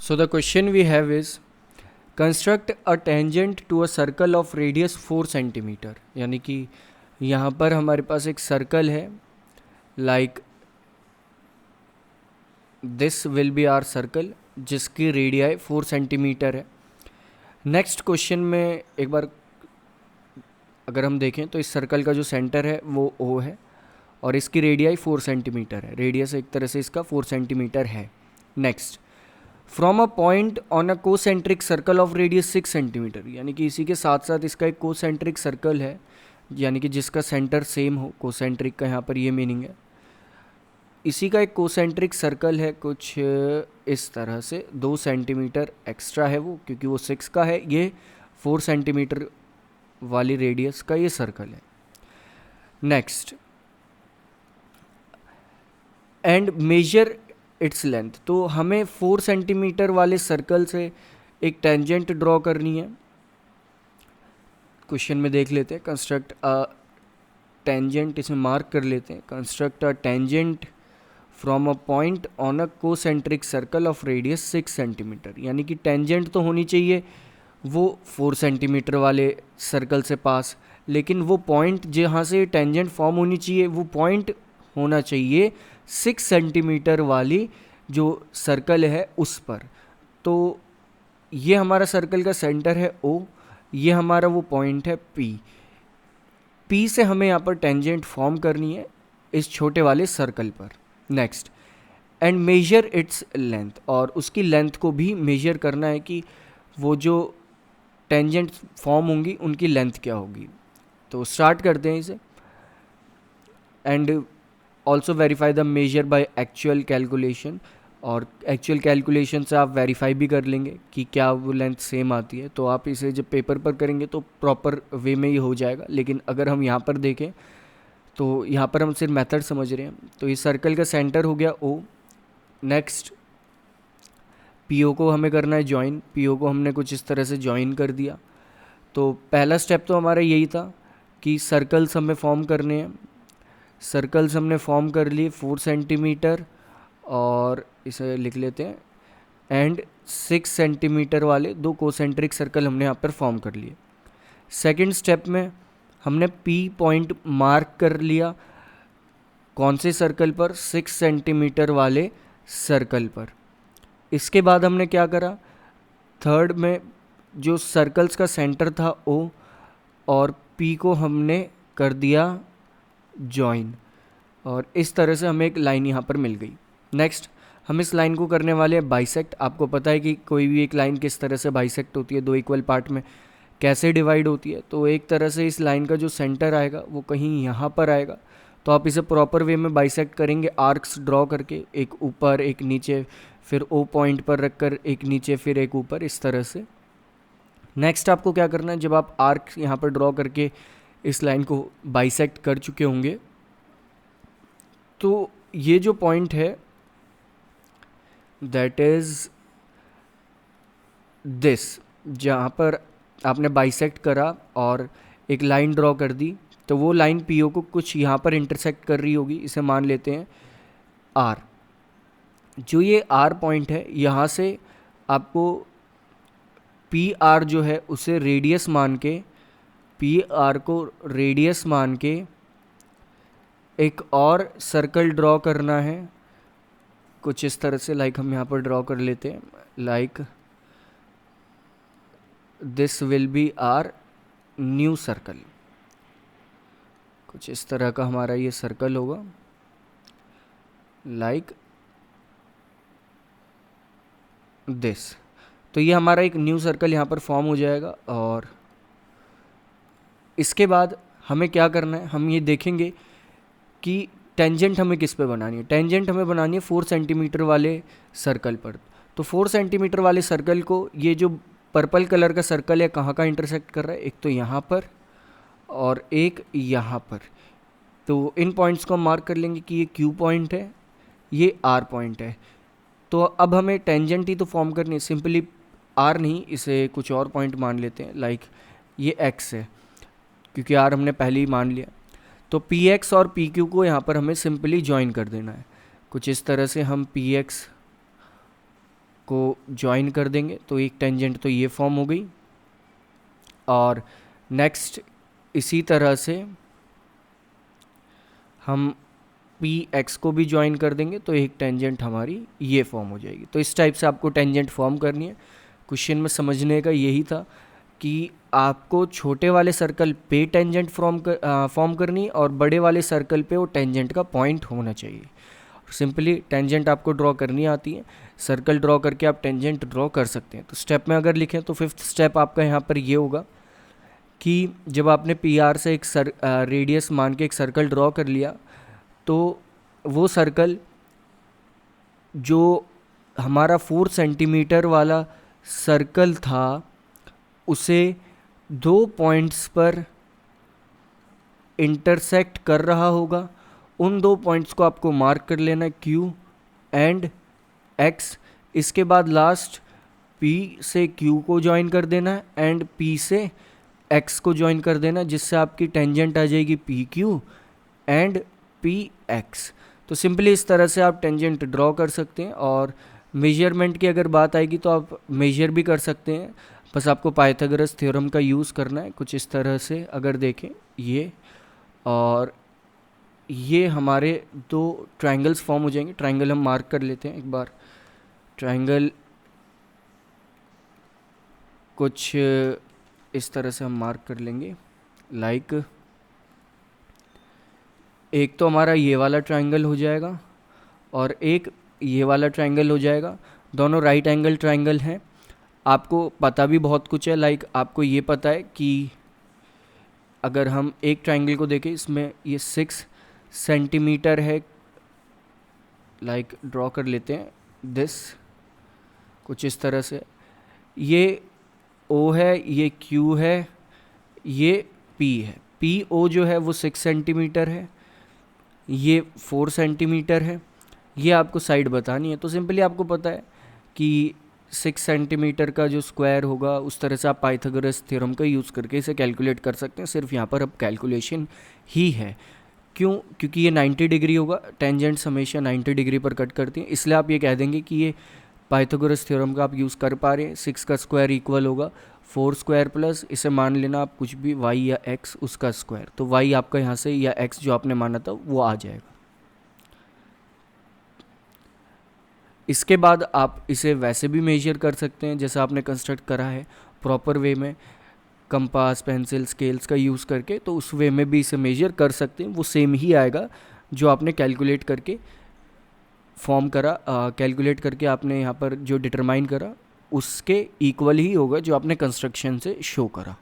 So the question we have is construct a tangent to a circle of radius 4 centimetre. यानी कि यहाँ पर हमारे पास एक सर्कल है, like this will be our circle जिसकी रेडियाई 4 सेंटीमीटर है। नेक्स्ट क्वेश्चन में एक बार अगर हम देखें तो इस सर्कल का जो सेंटर है वो O है और इसकी रेडियाई 4 सेंटीमीटर है। रेडियस एक तरह से इसका 4 सेंटीमीटर है। Next, from a point on a concentric circle of radius 6 centimetre, यानी कि इसी के साथ साथ इसका एक कोसेंट्रिक सर्कल है, यानी कि जिसका सेंटर सेम हो। कोसेंट्रिक का यहाँ पर ये मीनिंग है। इसी का एक कोसेंट्रिक सर्कल है कुछ इस तरह से, 2 सेंटीमीटर एक्स्ट्रा है वो, क्योंकि वो 6 का है, ये 4 सेंटीमीटर वाली रेडियस का ये सर्कल है। Next, and measure its length, तो हमें 4 सेंटीमीटर वाले सर्कल से एक टेंजेंट ड्रॉ करनी है। क्वेश्चन में देख लेते हैं, कंस्ट्रक्ट अ टेंजेंट, इसे मार्क कर लेते हैं। Construct a tangent from a point on a concentric circle of radius 6 centimetre, यानी कि टेंजेंट तो होनी चाहिए वो 4 सेंटीमीटर वाले सर्कल से पास, लेकिन वो पॉइंट जहाँ से टेंजेंट फॉर्म होनी चाहिए वो पॉइंट होना चाहिए 6 सेंटीमीटर वाली जो सर्कल है उस पर। तो ये हमारा सर्कल का सेंटर है O, ये हमारा वो पॉइंट है P से हमें यहाँ पर टेंजेंट फॉर्म करनी है इस छोटे वाले सर्कल पर। Next, and measure its length, और उसकी लेंथ को भी मेजर करना है कि वो जो टेंजेंट फॉर्म होंगी उनकी लेंथ क्या होगी। तो स्टार्ट करते हैं इसे। And also verify the measure by actual calculation, और एक्चुअल कैलकुलेशन से आप वेरीफाई भी कर लेंगे कि क्या वो लेंथ सेम आती है। तो आप इसे जब पेपर पर करेंगे तो प्रॉपर वे में ही हो जाएगा, लेकिन अगर हम यहाँ पर देखें तो यहाँ पर हम सिर्फ मेथड समझ रहे हैं। तो इस सर्कल का सेंटर हो गया O। नेक्स्ट, PO को हमें करना है ज्वाइन। PO को हमने कुछ इस तरह से ज्वाइन कर दिया। तो पहला स्टेप तो हमारा यही था कि सर्कल्स हमें फॉर्म करने हैं। सर्कल्स हमने फॉर्म कर लिए 4 सेंटीमीटर, और इसे लिख लेते हैं, एंड 6 सेंटीमीटर वाले 2 कोसेंट्रिक सर्कल हमने यहाँ पर फॉर्म कर लिए। सेकंड स्टेप में हमने P पॉइंट मार्क कर लिया, कौन से सर्कल पर? 6 सेंटीमीटर वाले सर्कल पर। इसके बाद हमने क्या करा, थर्ड में जो सर्कल्स का सेंटर था O और P को हमने कर दिया जॉइन, और इस तरह से हमें एक लाइन यहाँ पर मिल गई। नेक्स्ट, हम इस लाइन को करने वाले हैं बाइसेक्ट। आपको पता है कि कोई भी एक लाइन किस तरह से बाइसेक्ट होती है, 2 इक्वल पार्ट में कैसे डिवाइड होती है। तो एक तरह से इस लाइन का जो सेंटर आएगा वो कहीं यहाँ पर आएगा। तो आप इसे प्रॉपर वे में बाइसेक्ट करेंगे, आर्क्स ड्रॉ करके, एक ऊपर एक नीचे, फिर O पॉइंट पर रखकर एक नीचे, फिर एक ऊपर, इस तरह से। नेक्स्ट आपको क्या करना है, जब आप आर्क यहाँ पर ड्रॉ करके इस लाइन को बाइसेक्ट कर चुके होंगे, तो ये जो पॉइंट है दैट इज़ दिस, जहाँ पर आपने बाइसेक्ट करा और एक लाइन ड्रॉ कर दी, तो वो लाइन PO को कुछ यहाँ पर इंटरसेक्ट कर रही होगी। इसे मान लेते हैं R। जो ये R पॉइंट है, यहाँ से आपको PR जो है उसे रेडियस मान के, PR को रेडियस मान के एक और सर्कल ड्रॉ करना है कुछ इस तरह से। लाइक हम यहाँ पर ड्रॉ कर लेते हैं, like this will be our new circle. कुछ इस तरह का हमारा ये सर्कल होगा, लाइक दिस। तो ये हमारा एक न्यू सर्कल यहाँ पर फॉर्म हो जाएगा। और इसके बाद हमें क्या करना है, हम ये देखेंगे कि टेंजेंट हमें किस पे बनानी है। टेंजेंट हमें बनानी है 4 सेंटीमीटर वाले सर्कल पर। तो 4 सेंटीमीटर वाले सर्कल को ये जो पर्पल कलर का सर्कल है कहाँ का इंटरसेक्ट कर रहा है, एक तो यहाँ पर और एक यहाँ पर। तो इन पॉइंट्स को हम मार्क कर लेंगे कि ये Q पॉइंट है, ये R पॉइंट है। तो अब हमें टेंजेंट ही तो फॉर्म करनी है, सिंपली R नहीं, इसे कुछ और पॉइंट मान लेते हैं, लाइक ये X है, क्योंकि R हमने पहले ही मान लिया। तो PX और PQ को यहाँ पर हमें सिंपली ज्वाइन कर देना है। कुछ इस तरह से हम PX को ज्वाइन कर देंगे तो एक टेंजेंट तो ये फॉर्म हो गई। और नेक्स्ट इसी तरह से हम पी एक्स को भी ज्वाइन कर देंगे तो एक टेंजेंट हमारी ये फॉर्म हो जाएगी। तो इस टाइप से आपको टेंजेंट फॉर्म करनी है। क्वेश्चन में समझने का यही था कि आपको छोटे वाले सर्कल पे टेंजेंट फॉर्म करनी और बड़े वाले सर्कल पे वो टेंजेंट का पॉइंट होना चाहिए। सिंपली टेंजेंट आपको ड्रॉ करनी आती है, सर्कल ड्रॉ करके आप टेंजेंट ड्रॉ कर सकते हैं। तो स्टेप में अगर लिखें तो 5th स्टेप आपका यहाँ पर ये होगा कि जब आपने पी आर से एक रेडियस मान के एक सर्कल ड्रॉ कर लिया तो वो सर्कल जो हमारा 4 सेंटीमीटर वाला सर्कल था उसे 2 पॉइंट्स पर इंटरसेक्ट कर रहा होगा। उन 2 पॉइंट्स को आपको मार्क कर लेना, Q एंड X। इसके बाद लास्ट P से Q को ज्वाइन कर देना एंड P से X को ज्वाइन कर देना, जिससे आपकी टेंजेंट आ जाएगी PQ एंड PX। तो सिंपली इस तरह से आप टेंजेंट ड्रॉ कर सकते हैं। और मेजरमेंट की अगर बात आएगी तो आप मेजर भी कर सकते हैं, बस आपको पाइथागोरस थ्योरम का यूज़ करना है। कुछ इस तरह से अगर देखें ये, और ये हमारे 2 ट्रायंगल्स फॉर्म हो जाएंगे। ट्रायंगल हम मार्क कर लेते हैं एक बार। ट्रायंगल कुछ इस तरह से हम मार्क कर लेंगे, लाइक एक तो हमारा ये वाला ट्रायंगल हो जाएगा और एक ये वाला ट्रायंगल हो जाएगा। दोनों राइट एंगल ट्रायंगल हैं। आपको पता भी बहुत कुछ है, लाइक आपको ये पता है कि अगर हम एक ट्रायंगल को देखें, इसमें ये 6 सेंटीमीटर है, लाइक ड्रॉ कर लेते हैं दिस कुछ इस तरह से। ये O है, ये Q है, ये P है। PO जो है वो 6 सेंटीमीटर है, ये 4 सेंटीमीटर है। ये आपको साइड बतानी है। तो सिंपली आपको पता है कि 6 सेंटीमीटर का जो स्क्वायर होगा उस तरह से आप पाइथागोरस थ्योरम का यूज़ करके इसे कैलकुलेट कर सकते हैं। सिर्फ यहाँ पर अब कैलकुलेशन ही है। क्यों? क्योंकि ये 90 डिग्री होगा, टेंजेंट्स हमेशा 90 डिग्री पर कट करती हैं, इसलिए आप ये कह देंगे कि ये पाइथागोरस थ्योरम का आप यूज़ कर पा रहे हैं। 6 का स्क्वायर इक्वल होगा 4 स्क्वायर प्लस इसे मान लेना आप कुछ भी y या x उसका स्क्वायर। तो y आपका यहाँ से या x जो आपने माना था वो आ जाएगा। इसके बाद आप इसे वैसे भी मेजर कर सकते हैं जैसा आपने कंस्ट्रक्ट करा है प्रॉपर वे में, कंपास, पेंसिल, स्केल्स का यूज़ करके। तो उस वे में भी इसे मेजर कर सकते हैं, वो सेम ही आएगा जो आपने कैलकुलेट करके फॉर्म करा, कैलकुलेट करके आपने यहाँ पर जो डिटरमाइन करा उसके इक्वल ही होगा जो आपने कंस्ट्रक्शन से शो करा।